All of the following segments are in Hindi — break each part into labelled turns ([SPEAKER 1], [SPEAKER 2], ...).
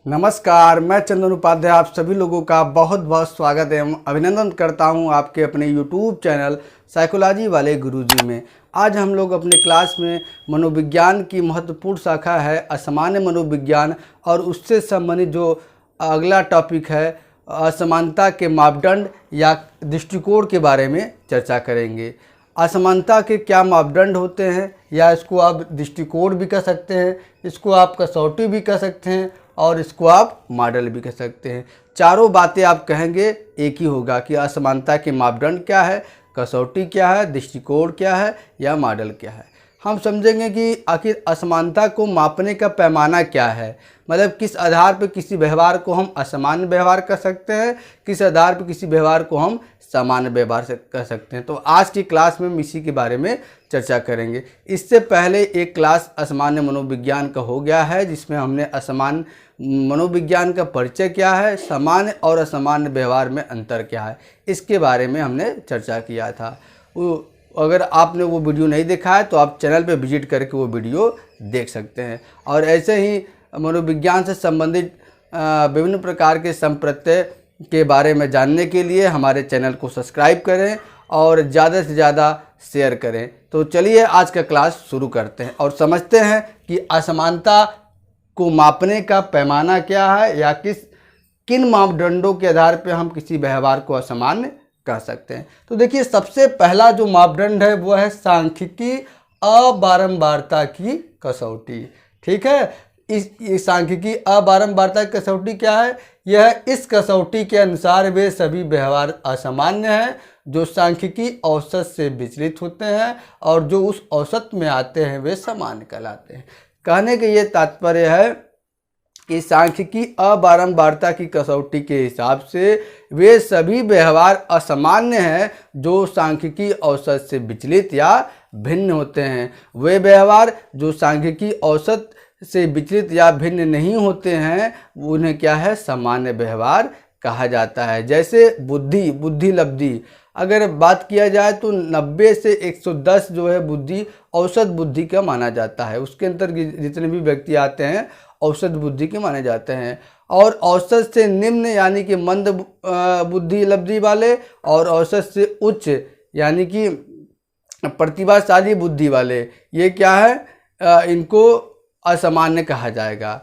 [SPEAKER 1] नमस्कार, मैं चंदन उपाध्याय आप सभी लोगों का बहुत बहुत स्वागत एवं अभिनंदन करता हूं आपके अपने YouTube चैनल साइकोलॉजी वाले गुरुजी में। आज हम लोग अपने क्लास में मनोविज्ञान की महत्वपूर्ण शाखा है असामान्य मनोविज्ञान और उससे संबंधित जो अगला टॉपिक है असमानता के मापदंड या दृष्टिकोण के बारे में चर्चा करेंगे। असमानता के क्या मापदंड होते हैं या इसको आप दृष्टिकोण भी कह सकते हैं, इसको आप कसौटी भी कह सकते हैं और इसको आप मॉडल भी कह सकते हैं। चारों बातें आप कहेंगे एक ही होगा कि असमानता के मापदंड क्या है, कसौटी क्या है, दृष्टिकोण क्या है या मॉडल क्या है। हम समझेंगे कि आखिर असमानता को मापने का पैमाना क्या है, मतलब किस आधार पर किसी व्यवहार को हम असामान्य व्यवहार कर सकते हैं, किस आधार पर किसी व्यवहार को हम सामान्य व्यवहार से कर सकते हैं। तो आज की क्लास में हम इसी के बारे में चर्चा करेंगे। इससे पहले एक क्लास असामान्य मनोविज्ञान का हो गया है जिसमें हमने असामान्य मनोविज्ञान का परिचय क्या है, सामान्य और असामान्य व्यवहार में अंतर क्या है, इसके बारे में हमने चर्चा किया था। अगर आपने वो वीडियो नहीं देखा है तो आप चैनल पे विजिट करके वो वीडियो देख सकते हैं। और ऐसे ही मनोविज्ञान से संबंधित विभिन्न प्रकार के संप्रत्यय के बारे में जानने के लिए हमारे चैनल को सब्सक्राइब करें और ज़्यादा से ज़्यादा शेयर करें। तो चलिए आज का क्लास शुरू करते हैं और समझते हैं कि असमानता को मापने का पैमाना क्या है या किन मापदंडों के आधार पर हम किसी व्यवहार को असामान्य कर सकते हैं। तो देखिए, सबसे पहला जो मापदंड है वो है सांख्यिकी अबारंबारता की कसौटी। ठीक है, इस सांख्यिकी अबारंबारता की कसौटी क्या है? यह इस कसौटी के अनुसार वे सभी व्यवहार असामान्य हैं जो सांख्यिकी औसत से विचलित होते हैं और जो उस औसत में आते हैं वे सामान्य कहलाते हैं। कहने का ये तात्पर्य है कि सांख्यिकी अबारंबारता की कसौटी के हिसाब से वे सभी व्यवहार असामान्य हैं जो सांख्यिकी औसत से विचलित या भिन्न होते हैं। वे व्यवहार जो सांख्यिकी औसत से विचलित या भिन्न नहीं होते हैं उन्हें क्या है, सामान्य व्यवहार कहा जाता है। जैसे बुद्धि लब्धि अगर बात किया जाए तो 90 से 110 जो है बुद्धि औसत बुद्धि का माना जाता है। उसके अंदर जितने भी व्यक्ति आते हैं औसत बुद्धि के माने जाते हैं। और औसत से निम्न यानी कि मंद बुद्धि लब्धि वाले और औसत से उच्च यानी कि प्रतिभाशाली बुद्धि वाले ये क्या है, इनको असामान्य कहा जाएगा।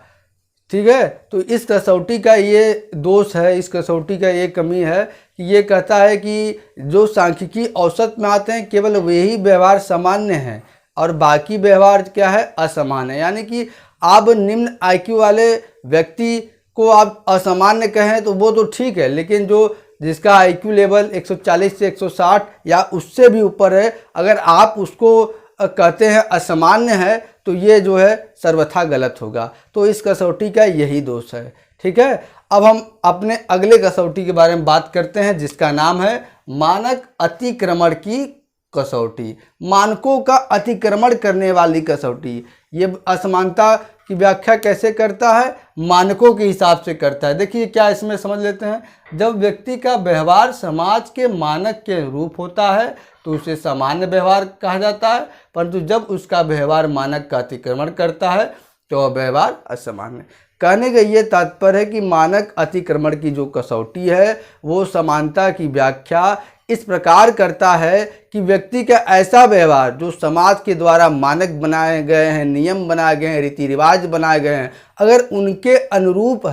[SPEAKER 1] ठीक है, तो इस कसौटी का ये दोष है, इस कसौटी का ये कमी है कि ये कहता है कि जो सांख्यिकी औसत में आते हैं केवल वही व्यवहार सामान्य हैं और बाकी व्यवहार क्या है, असामान्य। यानी कि आप निम्न आईक्यू वाले व्यक्ति को आप असामान्य कहें तो वो तो ठीक है, लेकिन जो जिसका आईक्यू लेवल 140 से 160 या उससे भी ऊपर है, अगर आप उसको कहते हैं असामान्य है तो ये जो है सर्वथा गलत होगा। तो इस कसौटी का यही दोष है। ठीक है, अब हम अपने अगले कसौटी के बारे में बात करते हैं जिसका नाम है मानक अतिक्रमण की कसौटी। मानकों का अतिक्रमण करने वाली कसौटी। ये असमानता की व्याख्या कैसे करता है? मानकों के हिसाब से करता है। देखिए क्या इसमें समझ लेते हैं। जब व्यक्ति का व्यवहार समाज के मानक के अनुरूप होता है तो उसे सामान्य व्यवहार कहा जाता है, परंतु जब उसका व्यवहार मानक का अतिक्रमण करता है तो वह व्यवहार असामान्य। कहने का ये तात्पर्य है कि मानक अतिक्रमण की जो कसौटी है वो समानता की व्याख्या इस प्रकार करता है कि व्यक्ति का ऐसा व्यवहार जो समाज के द्वारा मानक बनाए गए हैं, नियम बनाए गए हैं, रीति रिवाज बनाए गए हैं, अगर उनके अनुरूप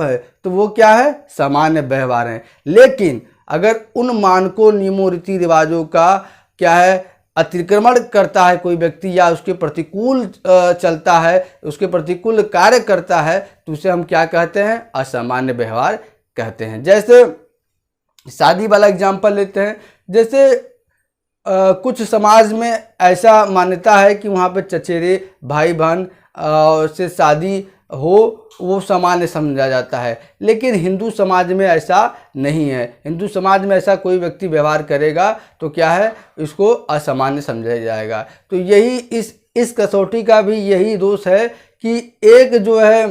[SPEAKER 1] है तो वो क्या है, सामान्य व्यवहार है। लेकिन अगर उन मानकों, नियमों, रीति रिवाजों का क्या है, अतिक्रमण करता है कोई व्यक्ति या उसके प्रतिकूल चलता है, उसके प्रतिकूल कार्य करता है तो उसे हम क्या कहते हैं, असामान्य व्यवहार कहते हैं। जैसे शादी वाला एग्जाम्पल लेते हैं। जैसे कुछ समाज में ऐसा मान्यता है कि वहाँ पे चचेरे भाई बहन से शादी हो वो सामान्य समझा जाता है, लेकिन हिंदू समाज में ऐसा नहीं है। हिंदू समाज में ऐसा कोई व्यक्ति व्यवहार करेगा तो क्या है, इसको असामान्य समझा जाएगा। तो यही इस कसौटी का भी यही दोष है कि एक जो है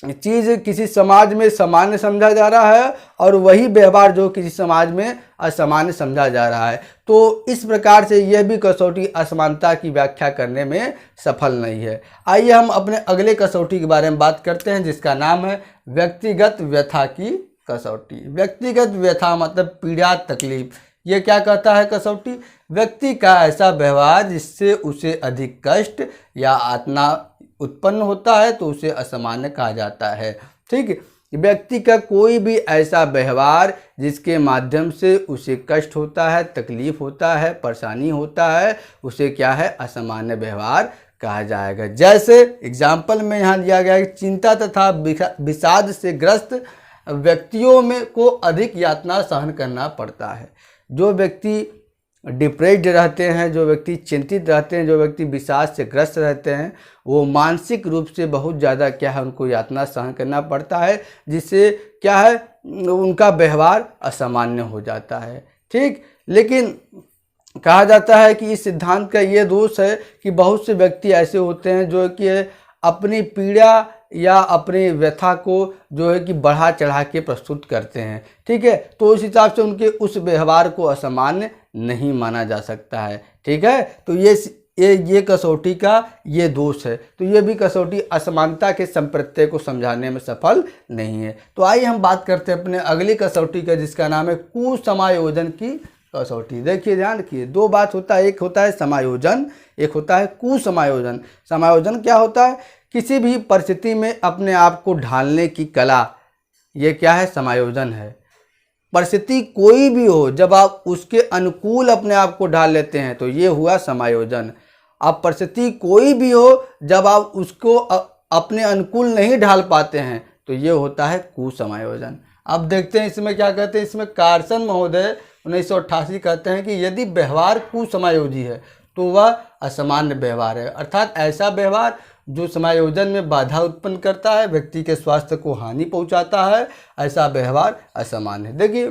[SPEAKER 1] चीज़ किसी समाज में सामान्य समझा जा रहा है और वही व्यवहार जो किसी समाज में असामान्य समझा जा रहा है। तो इस प्रकार से यह भी कसौटी असमानता की व्याख्या करने में सफल नहीं है। आइए हम अपने अगले कसौटी के बारे में बात करते हैं, जिसका नाम है व्यक्तिगत व्यथा की कसौटी। व्यक्तिगत व्यथा मतलब पीड़ा, तकलीफ। ये क्या कहता है कसौटी? व्यक्ति का ऐसा व्यवहार जिससे उसे अधिक कष्ट या यातना उत्पन्न होता है तो उसे असामान्य कहा जाता है। ठीक है, व्यक्ति का कोई भी ऐसा व्यवहार जिसके माध्यम से उसे कष्ट होता है, तकलीफ होता है, परेशानी होता है, उसे क्या है? असामान्य व्यवहार कहा जाएगा। जैसे एग्जाम्पल में यहाँ दिया गया है कि चिंता तथा विषाद से ग्रस्त व्यक्तियों में को अधिक यातना सहन करना पड़ता है। जो व्यक्ति डिप्रेस्ड रहते हैं, जो व्यक्ति चिंतित रहते हैं, जो व्यक्ति विषाद से ग्रस्त रहते हैं, वो मानसिक रूप से बहुत ज़्यादा क्या है? उनको यातना सहन करना पड़ता है, जिससे क्या है? उनका व्यवहार असामान्य हो जाता है। ठीक, लेकिन कहा जाता है कि इस सिद्धांत का ये दोष है कि बहुत से व्यक्ति ऐसे होते हैं जो कि अपनी पीड़ा या अपनी व्यथा को जो है कि बढ़ा चढ़ा के प्रस्तुत करते हैं। ठीक है, तो उस हिसाब से उनके उस व्यवहार को असामान्य नहीं माना जा सकता है। ठीक है, तो ये कसौटी का ये दोष है। तो ये भी कसौटी असमानता के संप्रत्यय को समझाने में सफल नहीं है। तो आइए हम बात करते हैं अपने अगली कसौटी का, जिसका नाम है कुसमायोजन की कसौटी। देखिए, ध्यान रखिए, दो बात होता है, एक होता है समायोजन, एक होता है कुसमायोजन। समायोजन क्या होता है? किसी भी परिस्थिति में अपने आप को ढालने की कला, ये क्या है? समायोजन है। परिस्थिति कोई भी हो, जब आप उसके अनुकूल अपने आप को ढाल लेते हैं तो ये हुआ समायोजन। अब परिस्थिति कोई भी हो, जब आप उसको अपने अनुकूल नहीं ढाल पाते हैं तो ये होता है कुसमायोजन। अब देखते हैं इसमें क्या कहते हैं। इसमें कार्सन महोदय 1988 कहते हैं कि यदि व्यवहार कुसमायोजी है तो वह असामान्य व्यवहार है, अर्थात ऐसा व्यवहार जो समायोजन में बाधा उत्पन्न करता है, व्यक्ति के स्वास्थ्य को हानि पहुंचाता है, ऐसा व्यवहार असामान्य है। देखिए,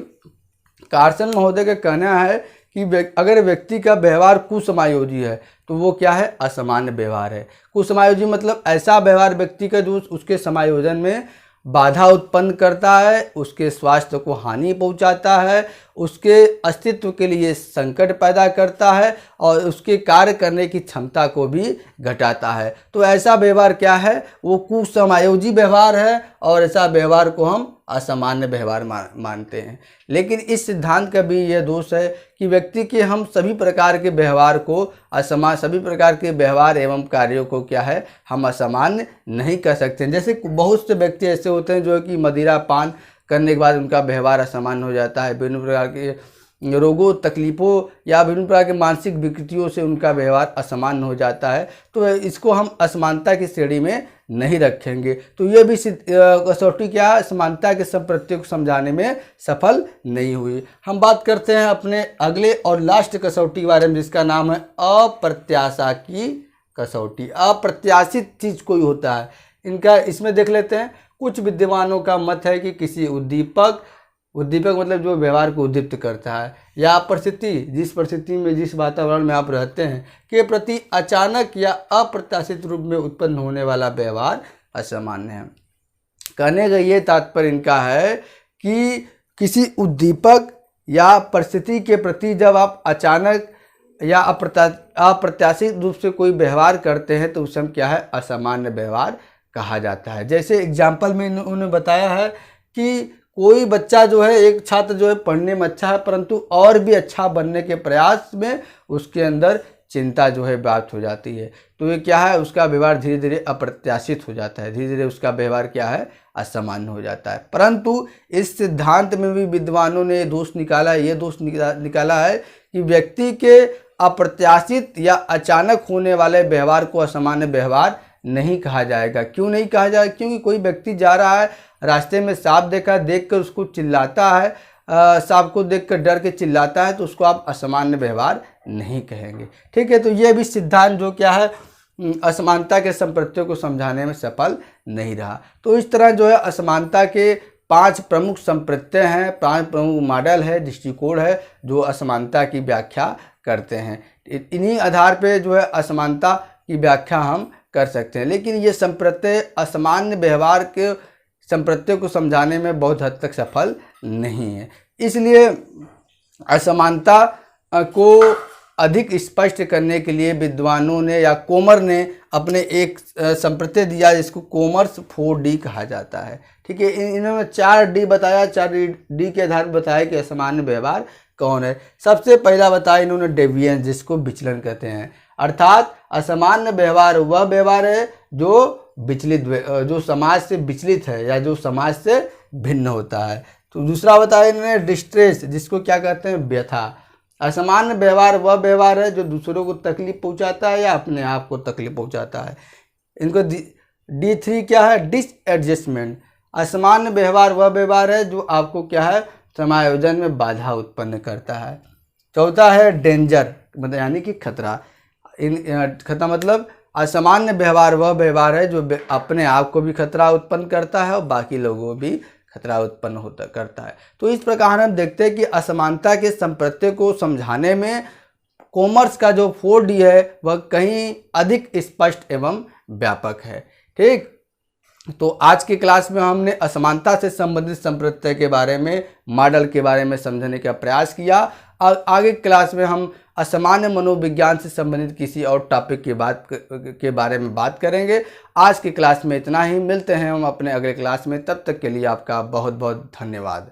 [SPEAKER 1] कार्सन महोदय का कहना है कि अगर व्यक्ति का व्यवहार कुसमायोजी है तो वो क्या है? असामान्य व्यवहार है। कुसमायोजी मतलब ऐसा व्यवहार व्यक्ति का जो उसके समायोजन में बाधा उत्पन्न करता है, उसके स्वास्थ्य को हानि पहुंचाता है, उसके अस्तित्व के लिए संकट पैदा करता है और उसके कार्य करने की क्षमता को भी घटाता है। तो ऐसा व्यवहार क्या है? वो कुसमायोजी व्यवहार है और ऐसा व्यवहार को हम असामान्य व्यवहार मानते हैं। लेकिन इस सिद्धांत का भी यह दोष है कि व्यक्ति के हम सभी प्रकार के व्यवहार को सभी प्रकार के व्यवहार एवं कार्यों को क्या है? हम असामान्य नहीं कर सकते। जैसे बहुत से व्यक्ति ऐसे होते हैं जो कि मदिरा पान करने के बाद उनका व्यवहार असामान्य हो जाता है, विभिन्न प्रकार के रोगों, तकलीफ़ों या विभिन्न प्रकार के मानसिक विकृतियों से उनका व्यवहार असामान्य हो जाता है। तो इसको हम असमानता की श्रेणी में नहीं रखेंगे। तो ये भी कसौटी क्या? असमानता के संप्रत्यय को समझाने में सफल नहीं हुई। हम बात करते हैं अपने अगले और लास्ट कसौटी के बारे में, जिसका नाम है अप्रत्याशा की कसौटी। अप्रत्याशित चीज़ कोई होता है, इनका इसमें देख लेते हैं। कुछ विद्वानों का मत है कि किसी उद्दीपक मतलब जो व्यवहार को उद्दीप्त करता है या परिस्थिति, जिस परिस्थिति में, जिस वातावरण में आप रहते हैं, के प्रति अचानक या अप्रत्याशित रूप में उत्पन्न होने वाला व्यवहार असामान्य है। कहने का ये तात्पर्य इनका है कि किसी उद्दीपक या परिस्थिति के प्रति जब आप अचानक या अप्रत्याशित रूप से कोई व्यवहार करते हैं तो उसे हम क्या है? असामान्य व्यवहार कहा जाता है। जैसे एग्जाम्पल में उन्होंने बताया है कि कोई बच्चा जो है, एक छात्र जो है पढ़ने में अच्छा है, परंतु और भी अच्छा बनने के प्रयास में उसके अंदर चिंता जो है व्याप्त हो जाती है। तो ये क्या है? उसका व्यवहार धीरे धीरे अप्रत्याशित हो जाता है, धीरे धीरे उसका व्यवहार क्या है? असामान्य हो जाता है। परंतु इस सिद्धांत में भी विद्वानों ने दोष निकाला है, ये दोष निकाला है कि व्यक्ति के अप्रत्याशित या अचानक होने वाले व्यवहार को असामान्य व्यवहार नहीं कहा जाएगा। क्यों नहीं कहा जाएगा? क्योंकि कोई व्यक्ति जा रहा है, रास्ते में सांप देखकर उसको चिल्लाता है, सांप को देखकर डर के चिल्लाता है, तो उसको आप असामान्य व्यवहार नहीं कहेंगे। ठीक है, तो ये भी सिद्धांत जो क्या है? असमानता के संप्रत्ययों को समझाने में सफल नहीं रहा। तो इस तरह जो है असमानता के 5 प्रमुख संप्रत्यय हैं, 5 प्रमुख मॉडल है, दृष्टिकोण है जो असमानता की व्याख्या करते हैं। इन्हीं आधार पे जो है असमानता की व्याख्या हम कर सकते हैं। लेकिन ये संप्रत्यय असामान्य व्यवहार के संप्रत्यय को समझाने में बहुत हद तक सफल नहीं है। इसलिए असमानता को अधिक स्पष्ट करने के लिए विद्वानों ने या कोमर ने अपने एक संप्रत्यय दिया जिसको कोमर्स 4D कहा जाता है। ठीक है, इन्होंने 4D बताया, 4D के आधार पर बताया कि असामान्य व्यवहार कौन है। सबसे पहला बताया इन्होंने डेविएंस, जिसको विचलन कहते हैं। अर्थात असामान्य व्यवहार वह व्यवहार है जो समाज से विचलित है या जो समाज से भिन्न होता है। तो दूसरा बताया इन्होंने डिस्ट्रेस, जिसको क्या कहते हैं, व्यथा। असामान्य व्यवहार वह व्यवहार है जो दूसरों को तकलीफ पहुंचाता है या अपने आप को तकलीफ पहुंचाता है। इनको D3 क्या है, डिसएडजस्टमेंट। असामान्य व्यवहार वह व्यवहार है जो आपको क्या है, समायोजन में बाधा उत्पन्न करता है। चौथा है डेंजर, मतलब यानी कि खतरा। खतरा मतलब असामान्य व्यवहार वह व्यवहार है जो अपने आप को भी खतरा उत्पन्न करता है और बाकी लोगों को भी खतरा उत्पन्न करता है। तो इस प्रकार हम देखते हैं कि असमानता के संप्रत्यय को समझाने में कॉमर्स का जो 4D है वह कहीं अधिक स्पष्ट एवं व्यापक है। ठीक, तो आज की क्लास में हमने असमानता से संबंधित संप्रत्यय के बारे में, मॉडल के बारे में समझने का प्रयास किया। आगे क्लास में हम असामान्य मनोविज्ञान से संबंधित किसी और टॉपिक के बारे में बात करेंगे। आज की क्लास में इतना ही, मिलते हैं हम अपने अगले क्लास में। तब तक के लिए आपका बहुत बहुत धन्यवाद।